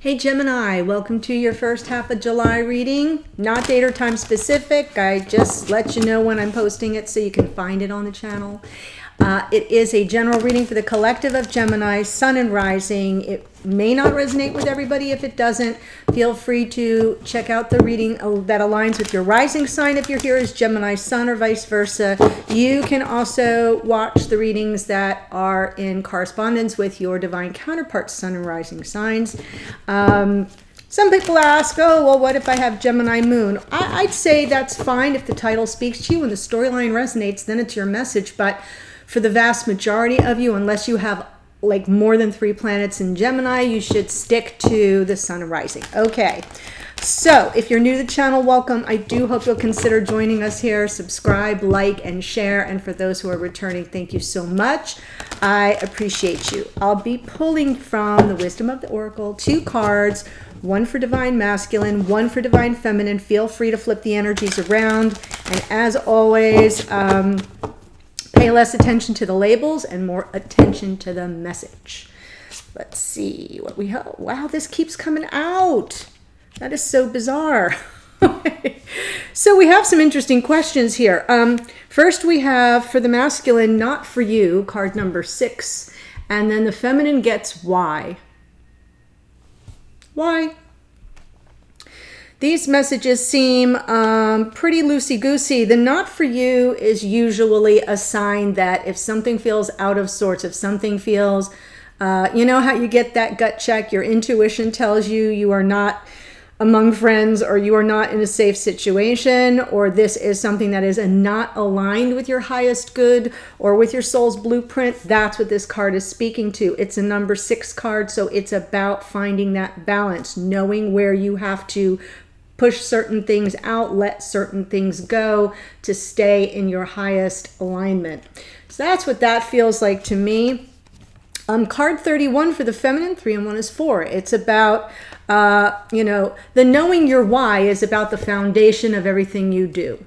Hey Gemini, welcome to your first half of July reading. Not date or time specific. I just let you know when I'm posting it so you can find it on the channel. It is a general reading for the collective of Gemini, Sun and Rising. It may not resonate with everybody. If it doesn't, feel free to check out the reading that aligns with your rising sign if you're here as Gemini Sun or vice versa. You can also watch the readings that are in correspondence with your divine counterparts, Sun and Rising signs. Some people ask, oh, well, what if I have Gemini Moon? I'd say that's fine if the title speaks to you and the storyline resonates, then it's your message. But for the vast majority of you, unless you have like more than 3 planets in Gemini, you should stick to the Sun and Rising. Okay, so if you're new to the channel, welcome. I do hope you'll consider joining us here. Subscribe, like, and share. And for those who are returning, thank you so much. I appreciate you. I'll be pulling from the Wisdom of the Oracle 2 cards, one for Divine Masculine, one for Divine Feminine. Feel free to flip the energies around. And as always, pay less attention to the labels and more attention to the message. Let's see what we have. Wow, this keeps coming out. That is so bizarre. So we have some interesting questions here. First we have for the masculine, not for you, card number 6. And then the feminine gets why. Why? These messages seem pretty loosey-goosey. The not for you is usually a sign that if something feels out of sorts, if something feels, you know how you get that gut check, your intuition tells you you are not among friends or you are not in a safe situation, or this is something that is not aligned with your highest good or with your soul's blueprint. That's what this card is speaking to. It's a number 6 card, so it's about finding that balance, knowing where you have to push certain things out, let certain things go to stay in your highest alignment. So that's what that feels like to me. Card 31 for the feminine, 3 and 1 is 4. It's about, you know, the knowing your why is about the foundation of everything you do.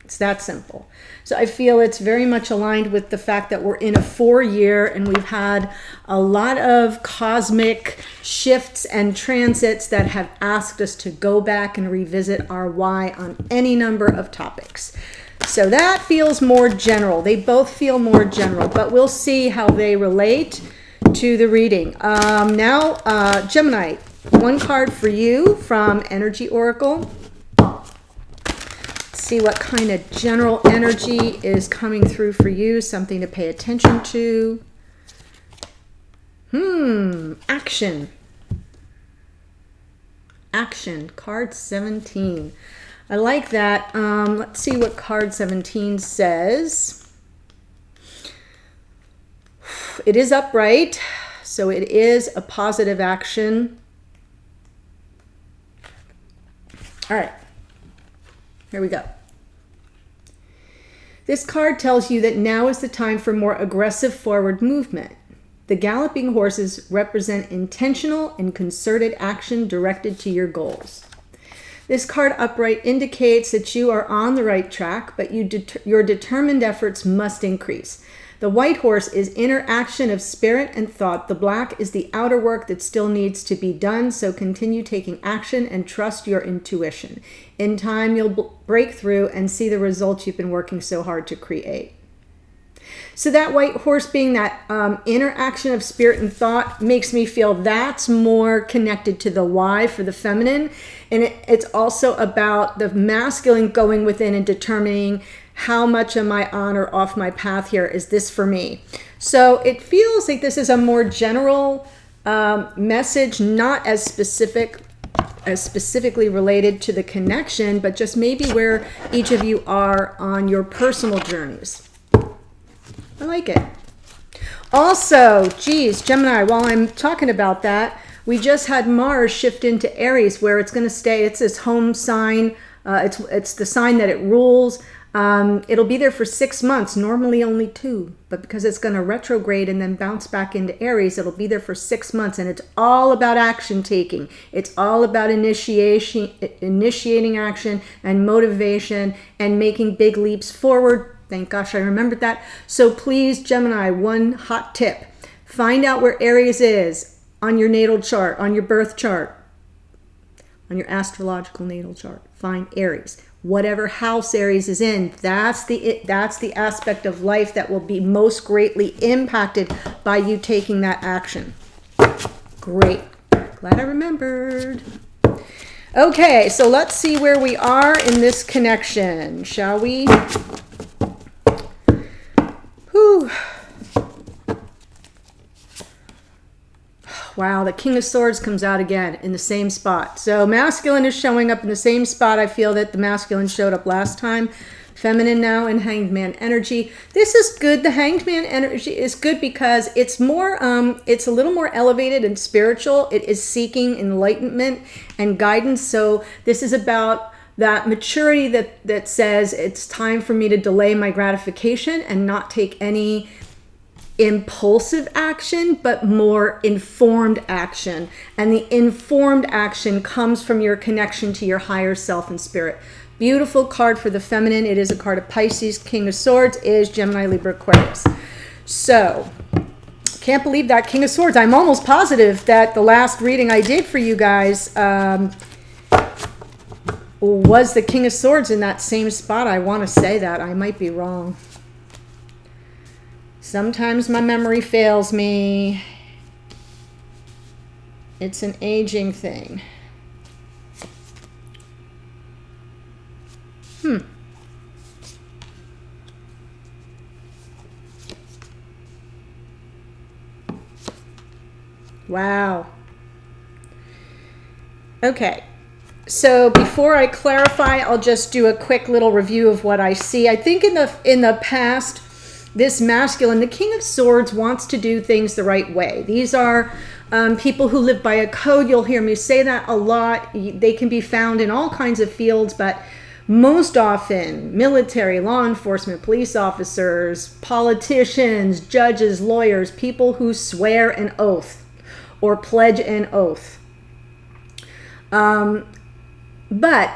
It's that simple. So I feel it's very much aligned with the fact that we're in a 4-year and we've had a lot of cosmic shifts and transits that have asked us to go back and revisit our why on any number of topics. So that feels more general. They both feel more general, but we'll see how they relate to the reading. Now, Gemini, 1 card for you from Energy Oracle. See what kind of general energy is coming through for you, something to pay attention to. Action. Action, card 17. I like that. Let's see what card 17 says. It is upright, so it is a positive action. All right. Here we go. This card tells you that now is the time for more aggressive forward movement. The galloping horses represent intentional and concerted action directed to your goals. This card upright indicates that you are on the right track, but your determined efforts must increase. The white horse is inner action of spirit and thought. The black is the outer work that still needs to be done, so continue taking action and trust your intuition. In time, you'll break through and see the results you've been working so hard to create. So that white horse being that inner action of spirit and thought makes me feel that's more connected to the why for the feminine. And it's also about the masculine going within and determining how much am I on or off my path here? Is this for me? So it feels like this is a more general message, not as specifically related to the connection, but just maybe where each of you are on your personal journeys. I like it. Also, geez, Gemini, while I'm talking about that, we just had Mars shift into Aries where it's going to stay. It's its home sign. It's the sign that it rules. It'll be there for 6 months, normally only 2, but because it's going to retrograde and then bounce back into Aries, it'll be there for 6 months, and it's all about action taking. It's all about initiating action and motivation and making big leaps forward. Thank gosh I remembered that. So please, Gemini, 1 hot tip. Find out where Aries is. on your natal chart, on your birth chart, on your astrological natal chart. Find Aries. Whatever house Aries is in, that's the aspect of life that will be most greatly impacted by you taking that action. Great. Glad I remembered. Okay, so let's see where we are in this connection, shall we? Whew. Wow, the King of Swords comes out again in the same spot. So masculine is showing up in the same spot. I feel that the masculine showed up last time. Feminine now in Hanged Man energy. This is good. The Hanged Man energy is good because it's more, it's a little more elevated and spiritual. It is seeking enlightenment and guidance. So this is about that maturity that says it's time for me to delay my gratification and not take any impulsive action, but more informed action. And the informed action comes from your connection to your higher self and spirit. Beautiful card for the feminine. It is a card of Pisces. King of Swords is Gemini, Libra, Aquarius. So, can't believe that King of Swords. I'm almost positive that the last reading I did for you guys was the King of Swords in that same spot. I want to say that. I might be wrong. Sometimes my memory fails me. It's an aging thing. Wow. Okay. So before I clarify, I'll just do a quick little review of what I see. I think in the past, this masculine, the King of Swords, wants to do things the right way. These are people who live by a code. You'll hear me say that a lot. They can be found in all kinds of fields, but most often military, law enforcement, police officers, politicians, judges, lawyers, people who swear an oath or pledge an oath. But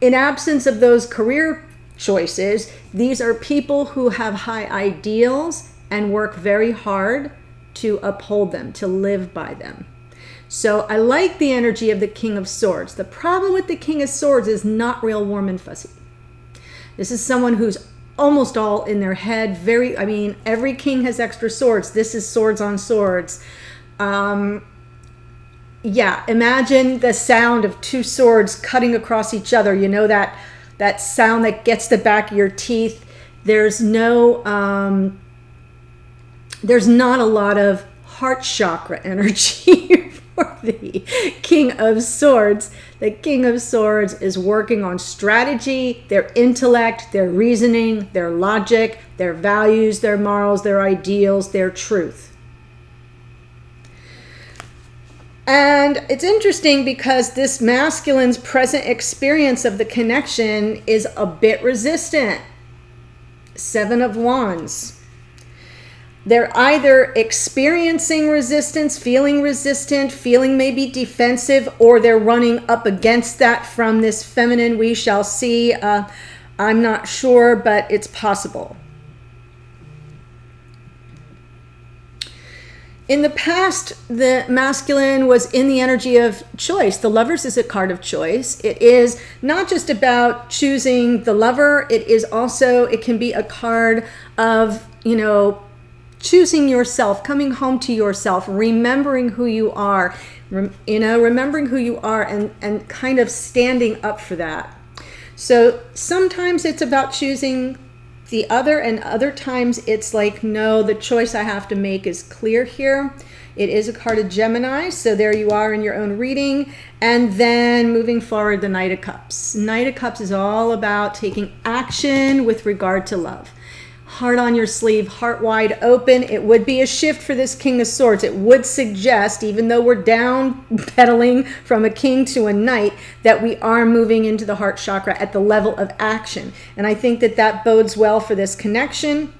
in absence of those career choices, these are people who have high ideals and work very hard to uphold them, to live by them. So I like the energy of the King of Swords. The problem with the King of Swords is not real warm and fuzzy. This is someone who's almost all in their head. Every king has extra swords. This is swords on swords. Yeah, imagine the sound of two swords cutting across each other. You know that sound that gets the back of your teeth. There's not a lot of heart chakra energy for the King of Swords. The King of Swords is working on strategy, their intellect, their reasoning, their logic, their values, their morals, their ideals, their truth. And it's interesting because this masculine's present experience of the connection is a bit resistant. 7 of Wands. They're either experiencing resistance, feeling maybe defensive, or they're running up against that from this feminine. We shall see. I'm not sure, but it's possible. In the past, the masculine was in the energy of choice. The Lovers is a card of choice. It is not just about choosing the lover. It can be a card of, choosing yourself, coming home to yourself, remembering who you are, and kind of standing up for that. So sometimes it's about choosing the other, and other times it's like, no, the choice I have to make is clear here. It is a card of Gemini, so there you are in your own reading. And then moving forward, the Knight of Cups. Knight of Cups is all about taking action with regard to love. Heart on your sleeve, heart wide open. It would be a shift for this King of Swords. It would suggest, even though we're down pedaling from a king to a knight, that we are moving into the heart chakra at the level of action. And I think that bodes well for this connection.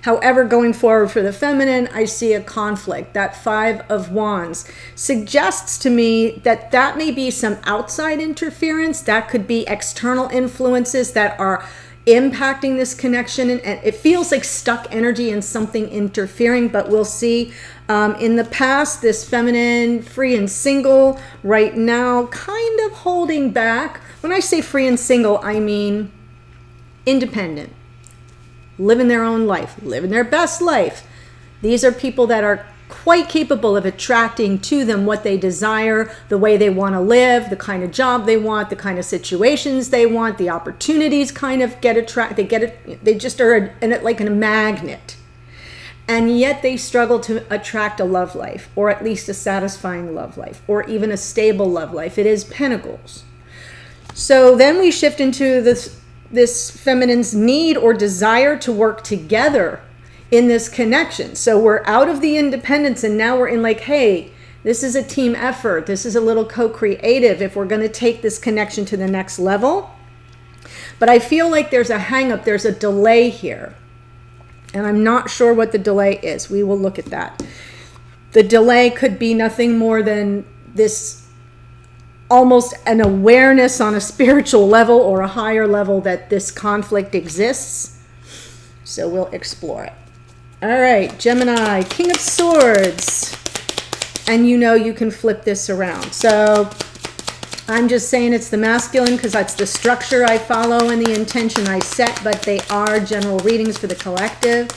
However, going forward for the feminine, I see a conflict. That 5 of Wands suggests to me that may be some outside interference. That could be external influences that are impacting this connection, and it feels like stuck energy and something interfering, but we'll see. In the past, this feminine, free and single, right now kind of holding back. When I say free and single, I mean independent, living their own life, living their best life. These are people that are quite capable of attracting to them what they desire, the way they want to live, the kind of job they want, the kind of situations they want, the opportunities kind of get attracted. They just are like a magnet. And yet they struggle to attract a love life, or at least a satisfying love life, or even a stable love life. It is Pentacles. So then we shift into this feminine's need or desire to work together in this connection. So we're out of the independence, and now we're in like, hey, this is a team effort. This is a little co-creative if we're going to take this connection to the next level. But I feel like there's a hang up, there's a delay here. And I'm not sure what the delay is. We will look at that. The delay could be nothing more than this almost an awareness on a spiritual level or a higher level that this conflict exists. So we'll explore it. All right, Gemini, King of Swords. And you can flip this around. So I'm just saying it's the masculine because that's the structure I follow and the intention I set, but they are general readings for the collective,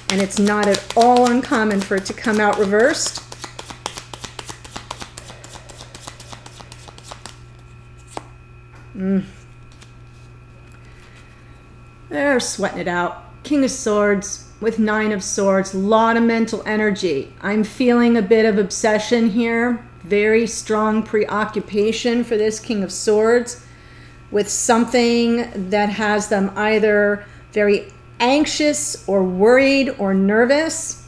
and it's not at all uncommon for it to come out reversed. They're sweating it out. King of Swords with Nine of Swords, a lot of mental energy. I'm feeling a bit of obsession here. Very strong preoccupation for this King of Swords with something that has them either very anxious or worried or nervous.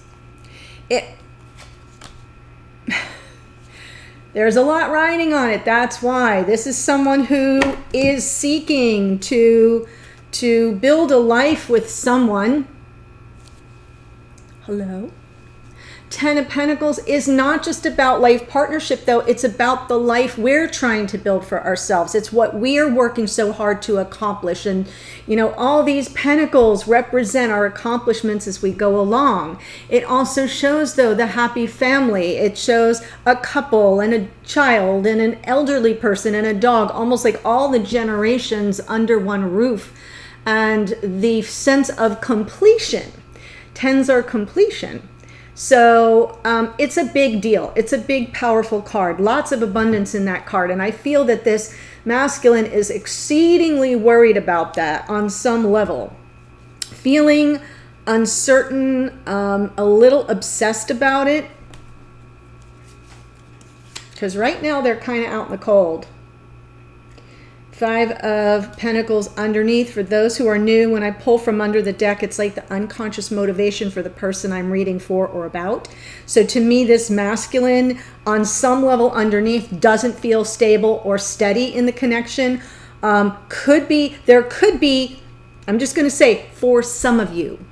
There's a lot riding on it. That's why this is someone who is seeking to build a life with someone. Hello? Ten of Pentacles is not just about life partnership, though. It's about the life we're trying to build for ourselves. It's what we are working so hard to accomplish. And, all these pentacles represent our accomplishments as we go along. It also shows, though, the happy family. It shows a couple and a child and an elderly person and a dog, almost like all the generations under one roof. And the sense of completion. Tens are completion. So it's a big deal. It's a big, powerful card. Lots of abundance in that card. And I feel that this masculine is exceedingly worried about that on some level. Feeling uncertain, a little obsessed about it. Because right now they're kind of out in the cold. Five of Pentacles underneath. For those who are new, when I pull from under the deck, it's like the unconscious motivation for the person I'm reading for or about. So to me, this masculine on some level underneath doesn't feel stable or steady in the connection. There could be, I'm just going to say, for some of you,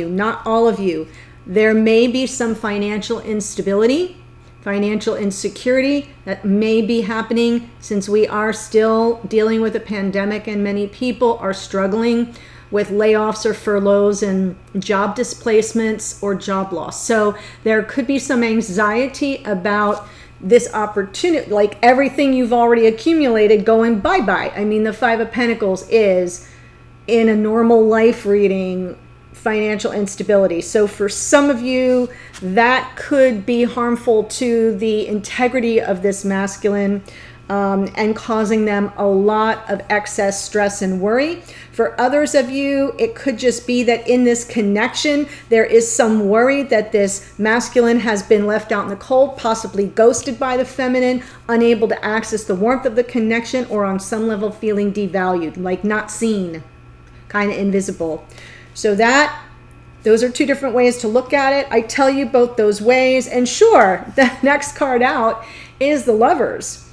not all of you, there may be some financial instability, financial insecurity that may be happening since we are still dealing with a pandemic and many people are struggling with layoffs or furloughs and job displacements or job loss. So there could be some anxiety about this opportunity, like everything you've already accumulated going bye-bye. I mean, the Five of Pentacles is, in a normal life reading, financial instability. So for some of you, that could be harmful to the integrity of this masculine and causing them a lot of excess stress and worry. For others of you, it could just be that in this connection, there is some worry that this masculine has been left out in the cold, possibly ghosted by the feminine, unable to access the warmth of the connection, or on some level feeling devalued, like not seen, kind of invisible. So those are two different ways to look at it. I tell you both those ways. And sure, the next card out is the Lovers.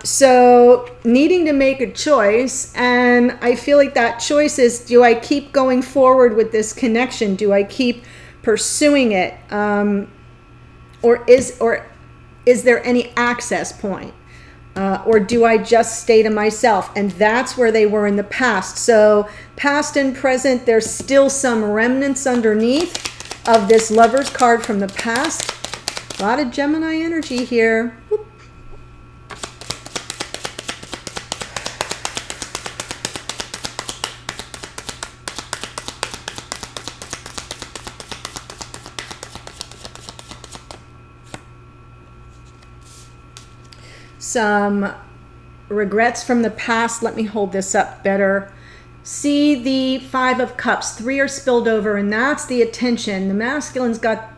So needing to make a choice. And I feel like that choice is, do I keep going forward with this connection? Do I keep pursuing it? Or is there any access point? Or do I just stay to myself? And that's where they were in the past. So past and present, there's still some remnants underneath of this Lover's card from the past. A lot of Gemini energy here. Whoop. Some regrets from the past. Let me hold this up better. See the Five of Cups. 3 are spilled over, and that's the attention. The masculine's got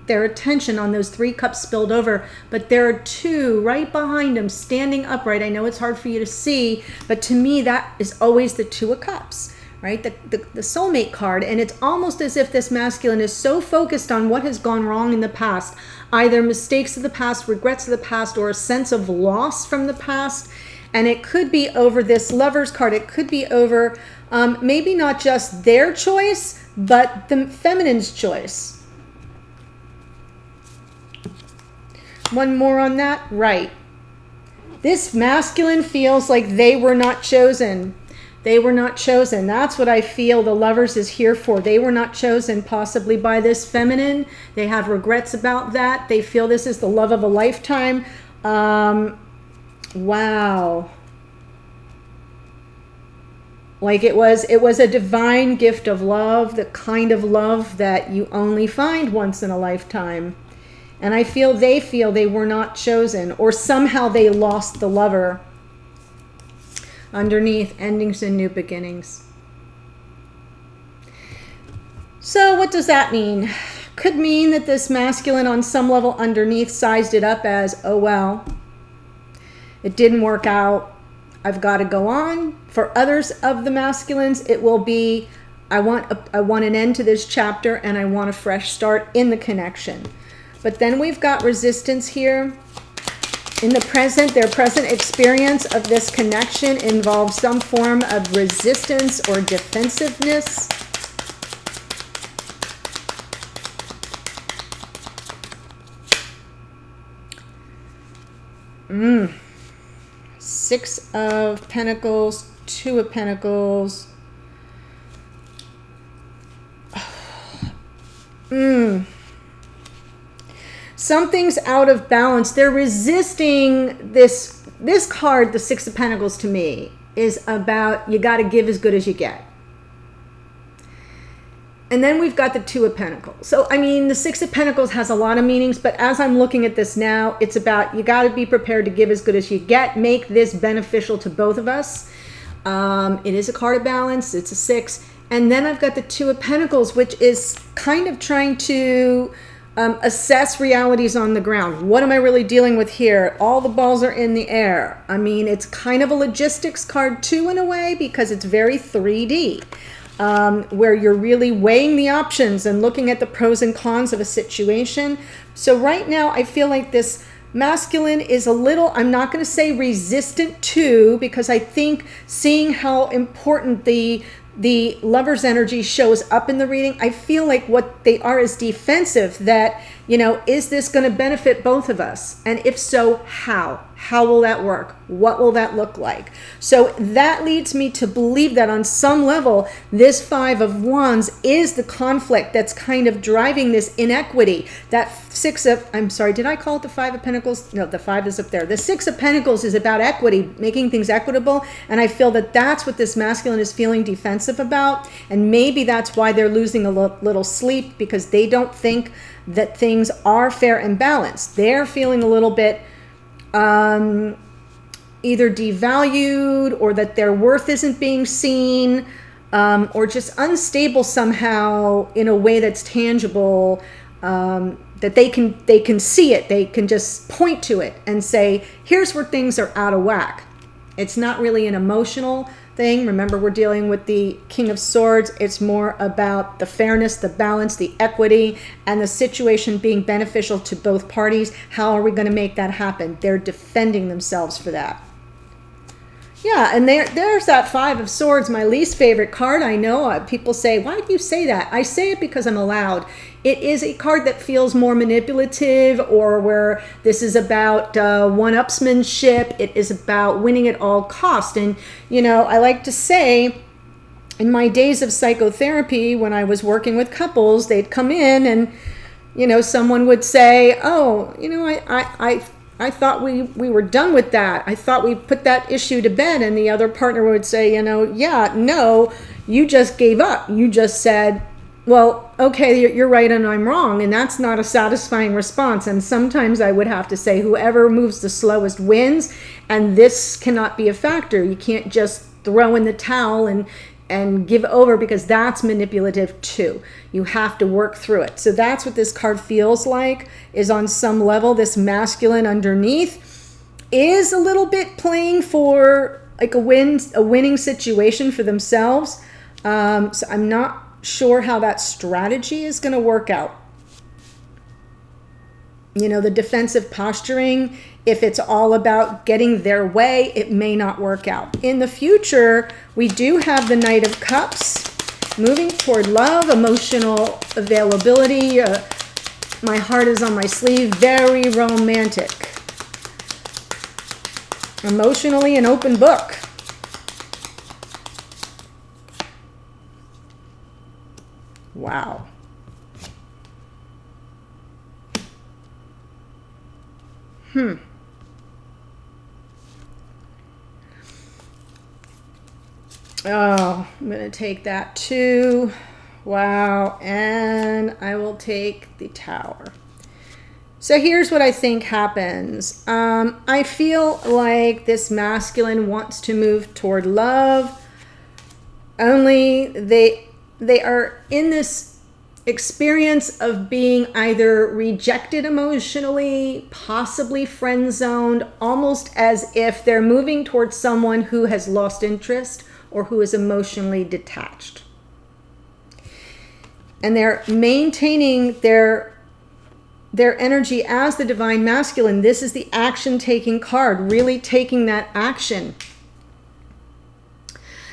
their attention on those 3 cups spilled over, but there are 2 right behind them standing upright. I know it's hard for you to see, but to me that is always the 2 of Cups, right? The soulmate card. And it's almost as if this masculine is so focused on what has gone wrong in the past, either mistakes of the past, regrets of the past, or a sense of loss from the past. And it could be over this Lover's card. It could be over maybe not just their choice, but the feminine's choice. One more on that. Right. This masculine feels like they were not chosen. They were not chosen. That's what I feel the Lovers is here for. They were not chosen possibly by this feminine. They have regrets about that. They feel this is the love of a lifetime. Wow. Like it was a divine gift of love, the kind of love that you only find once in a lifetime. And I feel they were not chosen, or somehow they lost the lover. Underneath, endings and new beginnings. So what does that mean? Could mean that this masculine on some level underneath sized it up as, oh well, it didn't work out, I've got to go on. For others of the masculines, it will be, I want an end to this chapter and I want a fresh start in the connection. But then we've got resistance here. In the present, their present experience of this connection involves some form of resistance or defensiveness. Six of Pentacles, Two of Pentacles. Something's out of balance. They're resisting this card, the Six of Pentacles, to me, is about you got to give as good as you get. And then we've got the Two of Pentacles. So, I mean, the Six of Pentacles has a lot of meanings, but as I'm looking at this now, it's about you got to be prepared to give as good as you get. Make this beneficial to both of us. It is a card of balance. It's a 6. And then I've got the Two of Pentacles, which is kind of trying to assess realities on the ground. What am I really dealing with here? All the balls are in the air. I mean, it's kind of a logistics card too in a way, because it's very 3D, where you're really weighing the options and looking at the pros and cons of a situation. So right now I feel like this masculine is a little, I'm not going to say resistant to, because I think seeing how important the Lover's energy shows up in the reading, I feel like what they are is defensive, that, you know, is this going to benefit both of us? And if so, how? How will that work? What will that look like? So that leads me to believe that on some level, this Five of Wands is the conflict that's kind of driving this inequity. That did I call it the Five of Pentacles? No, the 5 is up there. The Six of Pentacles is about equity, making things equitable. And I feel that that's what this masculine is feeling defensive about. And maybe that's why they're losing a little sleep, because they don't think that things are fair and balanced. They're feeling a little bit either devalued, or that their worth isn't being seen, or just unstable somehow in a way that's tangible, that they can see it. They can just point to it and say, here's where things are out of whack. It's not really an emotional thing. Remember, we're dealing with the King of Swords. It's more about the fairness, the balance, the equity, and the situation being beneficial to both parties. How are we going to make that happen? They're defending themselves for that. Yeah, and there's that Five of Swords, my least favorite card. I know people say, why do you say that? I say it because I'm allowed. It is a card that feels more manipulative, or where this is about one-upsmanship. It is about winning at all cost. And, you know, I like to say, in my days of psychotherapy, when I was working with couples, they'd come in and, you know, someone would say, oh, you know, I thought we were done with that. I thought we put that issue to bed. And the other partner would say, you know, yeah, no, you just gave up. You just said, well, okay, you're right and I'm wrong. And that's not a satisfying response. And sometimes I would have to say, whoever moves the slowest wins. And this cannot be a factor. You can't just throw in the towel and give over, because that's manipulative too. You have to work through it. So that's what this card feels like, is on some level, this masculine underneath is a little bit playing for like a winning situation for themselves. So I'm not sure how that strategy is going to work out. You know, the defensive posturing, if it's all about getting their way, it may not work out. In the future, we do have the Knight of Cups, moving toward love, emotional availability. My heart is on my sleeve, very romantic. Emotionally an open book. Wow. Oh, I'm going to take that too. Wow. And I will take the Tower. So here's what I think happens. I feel like this masculine wants to move toward love. Only they are in this experience of being either rejected emotionally, possibly friend zoned, almost as if they're moving towards someone who has lost interest or who is emotionally detached. And they're maintaining their energy as the divine masculine. This is the action-taking card, really taking that action.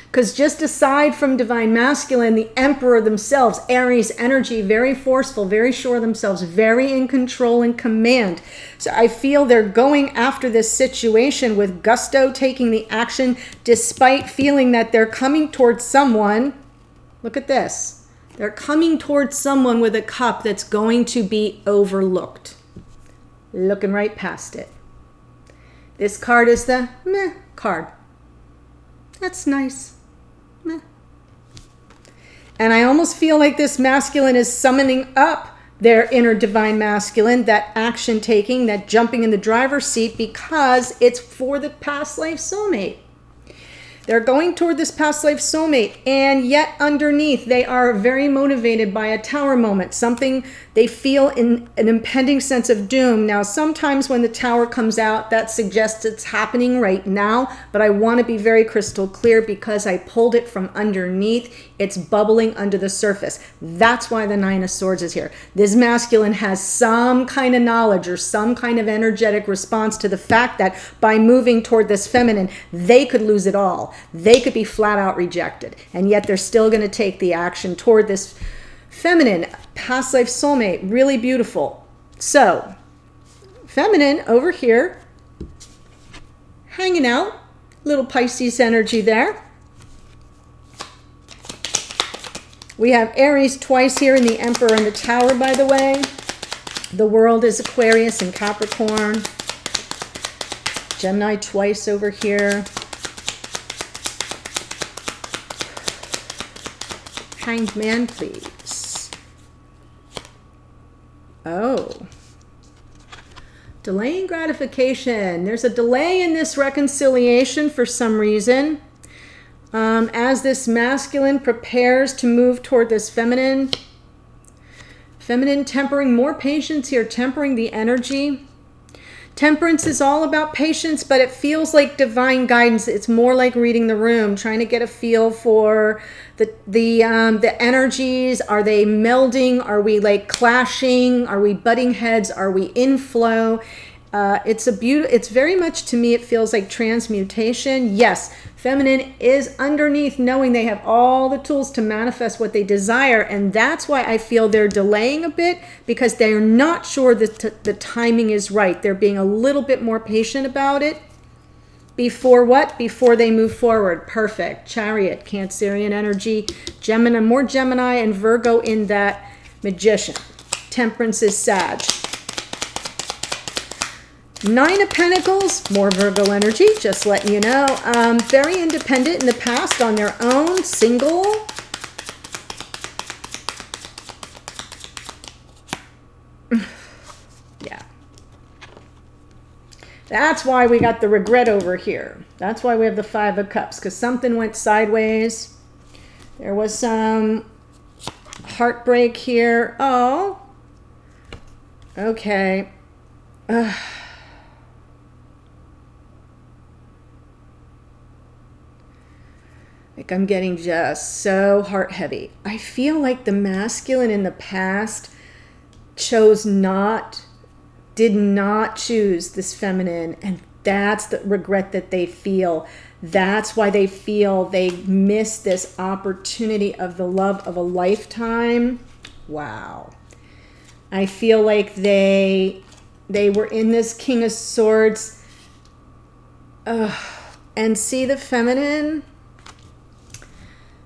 Because just aside from divine masculine, the emperor themselves, Aries energy, very forceful, very sure of themselves, very in control and command. So I feel they're going after this situation with gusto, taking the action, despite feeling that they're coming towards someone. Look at this. They're coming towards someone with a cup that's going to be overlooked. Looking right past it. This card is the meh card. That's nice. Meh. And I almost feel like this masculine is summoning up their inner divine masculine, that action taking, that jumping in the driver's seat, because it's for the past life soulmate. They're going toward this past life soulmate, and yet underneath they are very motivated by a Tower moment, something they feel in an impending sense of doom. Now, sometimes when the Tower comes out, that suggests it's happening right now, but I want to be very crystal clear because I pulled it from underneath. It's bubbling under the surface. That's why the Nine of Swords is here. This masculine has some kind of knowledge or some kind of energetic response to the fact that by moving toward this feminine, they could lose it all. They could be flat out rejected, and yet they're still going to take the action toward this feminine, past life soulmate. Really beautiful. So, feminine over here, hanging out, little Pisces energy there. We have Aries twice here in the Emperor and the Tower, by the way. The world is Aquarius and Capricorn. Gemini twice over here. Hanged Man, please. Oh. Delaying gratification. There's a delay in this reconciliation for some reason. As this masculine prepares to move toward this feminine. Feminine tempering, more patience here, tempering the energy. Temperance is all about patience, but it feels like divine guidance. It's more like reading the room, trying to get a feel for the energies. Are they melding? Are we like clashing? Are we butting heads? Are we in flow? It's very much, to me, it feels like transmutation. Yes, feminine is underneath, knowing they have all the tools to manifest what they desire. And that's why I feel they're delaying a bit, because they're not sure that the timing is right. They're being a little bit more patient about it. Before what? Before they move forward. Perfect. Chariot, Cancerian energy, Gemini, more Gemini and Virgo in that Magician. Temperance is Sag. Nine of Pentacles, more Virgo energy, just letting you know. Very independent in the past, on their own, single. Yeah. That's why we got the regret over here. That's why we have the Five of Cups, because something went sideways. There was some heartbreak here. Oh. Okay. Like, I'm getting just so heart heavy. I feel like the masculine in the past did not choose this feminine, and that's the regret that they feel. That's why they feel they missed this opportunity of the love of a lifetime. Wow. I feel like they were in this King of Swords, and see the feminine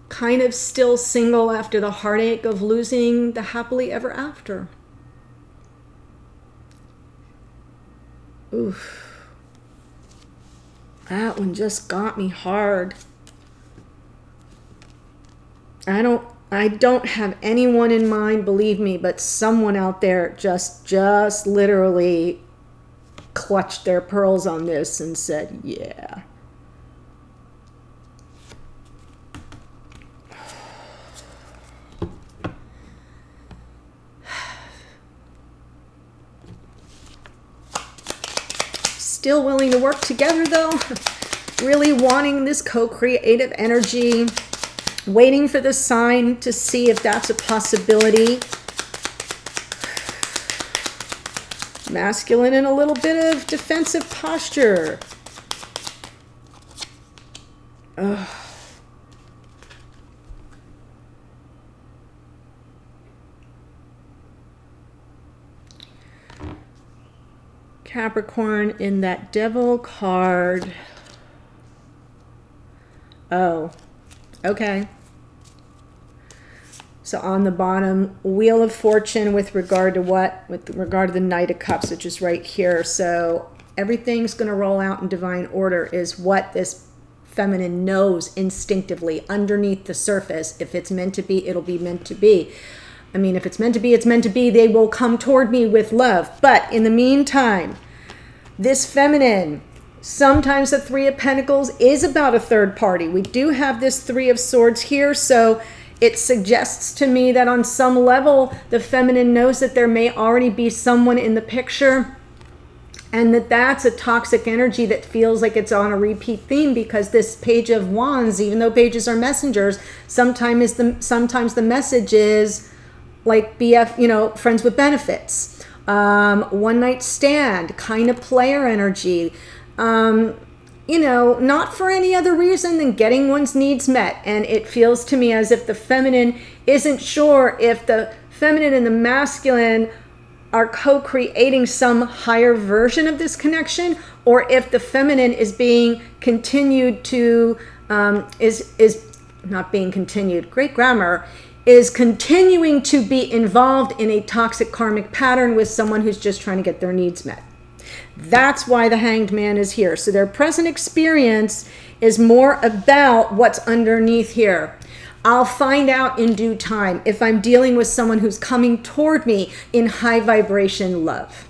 kind of still single after the heartache of losing the happily ever after. Oof. That one just got me hard. I don't have anyone in mind, believe me, but someone out there just literally clutched their pearls on this and said, yeah. Still willing to work together, though. Really wanting this co-creative energy. Waiting for the sign to see if that's a possibility. Masculine in a little bit of defensive posture. Ugh. Capricorn in that Devil card. Oh, okay. So on the bottom, Wheel of Fortune with regard to what? With regard to the Knight of Cups, which is right here. So everything's going to roll out in divine order is what this feminine knows instinctively underneath the surface. If it's meant to be, it'll be meant to be. I mean, if it's meant to be, it's meant to be. They will come toward me with love. But in the meantime, this feminine, sometimes the Three of Pentacles is about a third party. We do have this Three of Swords here, so it suggests to me that on some level, the feminine knows that there may already be someone in the picture, and that's a toxic energy that feels like it's on a repeat theme, because this Page of Wands, even though pages are messengers, sometimes the message is like BF, you know, friends with benefits, one night stand, kind of player energy, you know, not for any other reason than getting one's needs met. And it feels to me as if the feminine isn't sure if the feminine and the masculine are co-creating some higher version of this connection, or if the feminine is being continued to, is not being continued, great grammar, is continuing to be involved in a toxic karmic pattern with someone who's just trying to get their needs met. That's why the Hanged Man is here. So their present experience is more about what's underneath here. I'll find out in due time if I'm dealing with someone who's coming toward me in high vibration love.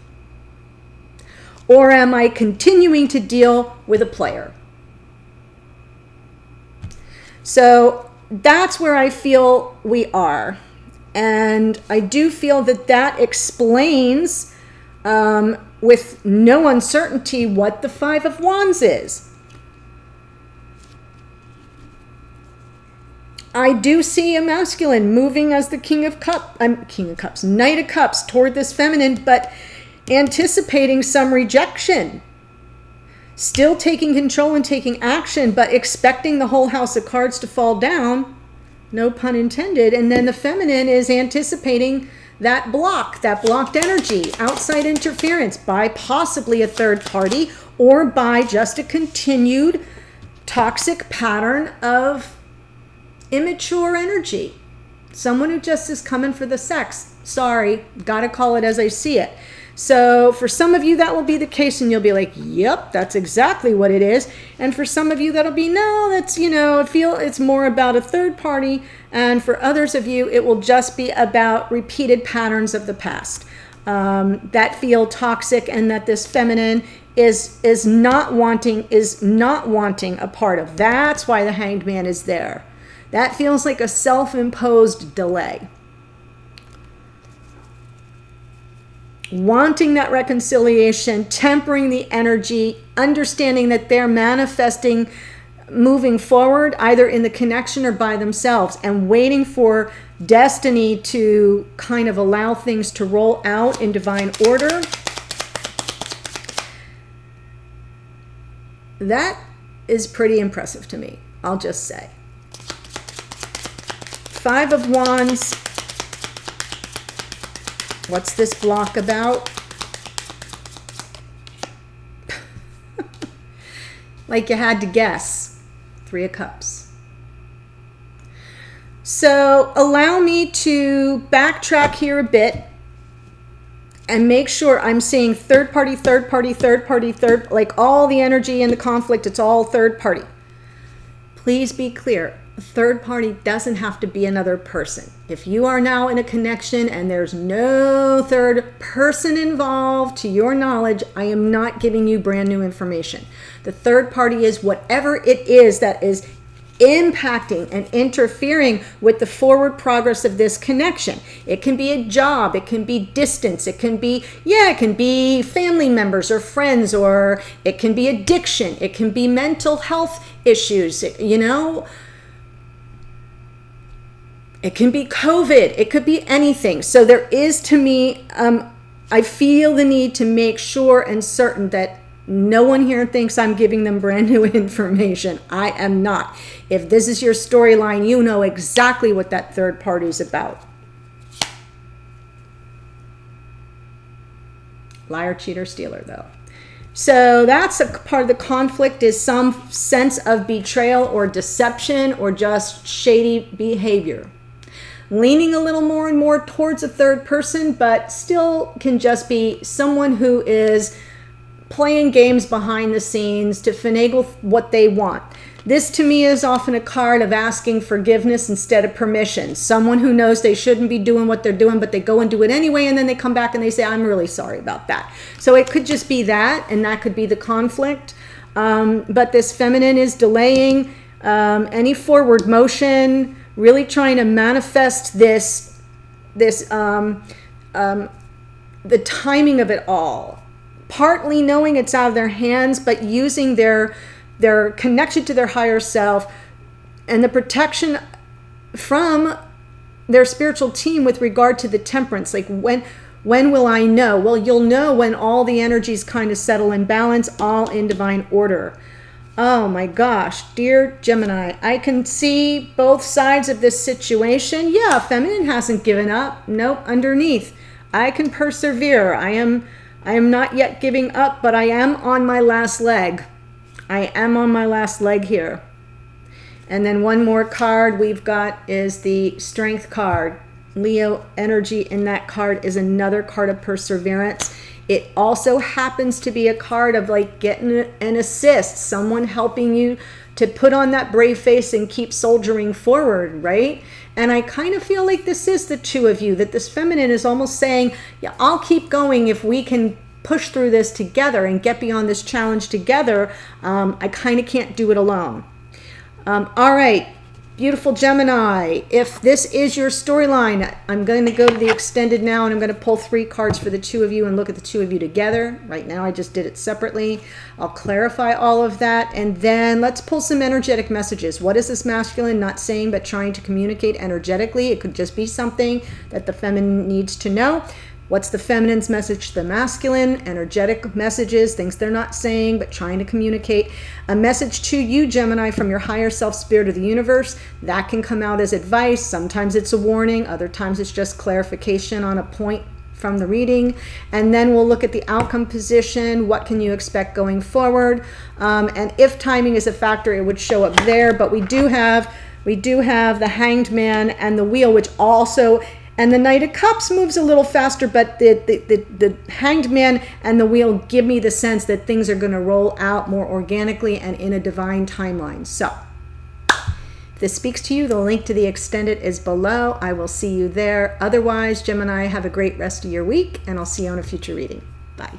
Or am I continuing to deal with a player? So that's where I feel we are. And I do feel that that explains with no uncertainty what the Five of Wands is. I do see a masculine moving as the Knight of Cups toward this feminine, but anticipating some rejection, still taking control and taking action, but expecting the whole house of cards to fall down, no pun intended. And then the feminine is anticipating that blocked energy, outside interference by possibly a third party or by just a continued toxic pattern of immature energy. Someone who just is coming for the sex. Sorry, gotta call it as I see it. So for some of you, that will be the case, and you'll be like, yep, that's exactly what it is. And for some of you, that'll be, no, that's, it's more about a third party. And for others of you, it will just be about repeated patterns of the past that feel toxic, and that this feminine is not wanting a part of. That's why the Hanged Man is there. That feels like a self-imposed delay. Wanting that reconciliation, tempering the energy, understanding that they're manifesting moving forward either in the connection or by themselves, and waiting for destiny to kind of allow things to roll out in divine order. That is pretty impressive to me, I'll just say. 5 of Wands. What's this block about? Like you had to guess. 3 of Cups. So allow me to backtrack here a bit and make sure I'm seeing third party, like all the energy and the conflict, it's all third party. Please be clear. A third party doesn't have to be another person. If you are now in a connection and there's no third person involved, to your knowledge, I am not giving you brand new information. The third party is whatever it is that is impacting and interfering with the forward progress of this connection. It can be a job, it can be distance, it can be family members or friends, or it can be addiction, it can be mental health issues, it can be COVID. It could be anything. So there is, to me, I feel the need to make sure and certain that no one here thinks I'm giving them brand new information. I am not. If this is your storyline, you know exactly what that third party is about. Liar, cheater, stealer, though. So that's a part of the conflict, is some sense of betrayal or deception or just shady behavior. Leaning a little more and more towards a third person, but still can just be someone who is playing games behind the scenes to finagle what they want. This to me is often a card of asking forgiveness instead of permission. Someone who knows they shouldn't be doing what they're doing, but they go and do it anyway, and then they come back and they say, I'm really sorry about that. So it could just be that, and that could be the conflict. But this feminine is delaying any forward motion, really trying to manifest the timing of it all. Partly knowing it's out of their hands, but using their connection to their higher self and the protection from their spiritual team with regard to the temperance. Like when will I know? Well, you'll know when all the energies kind of settle in balance, all in divine order. Oh my gosh, dear Gemini, I can see both sides of this situation. Yeah, feminine hasn't given up. Nope, underneath. I can persevere. I am not yet giving up, but I am on my last leg. I am on my last leg here. And then one more card we've got is the Strength card. Leo energy in that card is another card of perseverance. It also happens to be a card of like getting an assist, someone helping you to put on that brave face and keep soldiering forward, right? And I kind of feel like this is the two of you, that this feminine is almost saying, yeah, I'll keep going if we can push through this together and get beyond this challenge together. I kind of can't do it alone. All right, beautiful Gemini, if this is your storyline, I'm going to go to the extended now, and I'm going to pull 3 cards for the two of you and look at the two of you together. Right now I just did it separately. I'll clarify all of that, and then let's pull some energetic messages. What is this masculine not saying but trying to communicate energetically? It could just be something that the feminine needs to know. What's the feminine's message to the masculine? Energetic messages, things they're not saying but trying to communicate. A message to you, Gemini, from your higher self, spirit, or the universe. That can come out as advice. Sometimes it's a warning. Other times it's just clarification on a point from the reading. And then we'll look at the outcome position. What can you expect going forward? And if timing is a factor, it would show up there. But we do have the Hanged Man and the Wheel, which also... And the Knight of Cups moves a little faster, but the Hanged Man and the Wheel give me the sense that things are going to roll out more organically and in a divine timeline. So, if this speaks to you, the link to the extended is below. I will see you there. Otherwise, Gemini, have a great rest of your week, and I'll see you on a future reading. Bye.